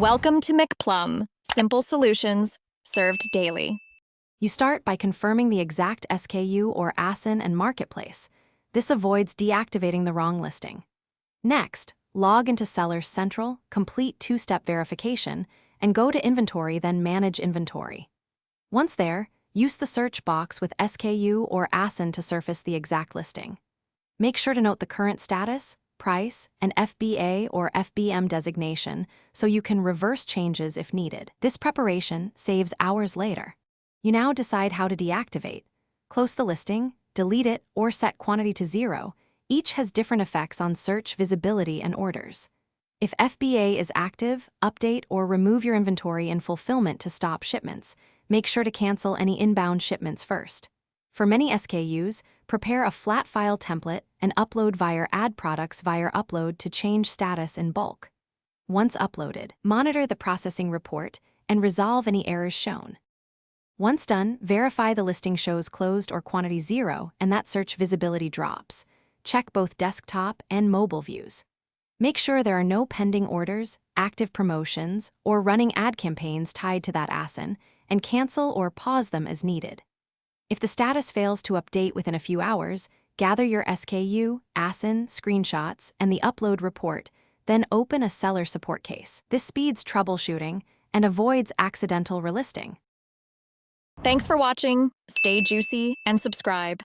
Welcome to McPlum, simple solutions served daily. You start by confirming the exact SKU or ASIN and marketplace. This avoids deactivating the wrong listing. Next, log into Seller's Central, complete two-step verification, and go to Inventory, then Manage Inventory. Once there, use the search box with SKU or ASIN to surface the exact listing. Make sure to note the current status, price, and FBA or FBM designation so you can reverse changes if needed. This preparation saves hours later. You now decide how to deactivate. Close the listing, delete it, or set quantity to 0. Each has different effects on search visibility and orders. If FBA is active, update or remove your inventory in fulfillment to stop shipments. Make sure to cancel any inbound shipments first. For many SKUs, prepare a flat file template and upload via Add Products via Upload to change status in bulk. Once uploaded, monitor the processing report and resolve any errors shown. Once done, verify the listing shows closed or quantity 0 and that search visibility drops. Check both desktop and mobile views. Make sure there are no pending orders, active promotions, or running ad campaigns tied to that ASIN, and cancel or pause them as needed. If the status fails to update within a few hours, gather your SKU, ASIN, screenshots, and the upload report, then open a seller support case. This speeds troubleshooting and avoids accidental relisting. Thanks for watching. Stay juicy and subscribe.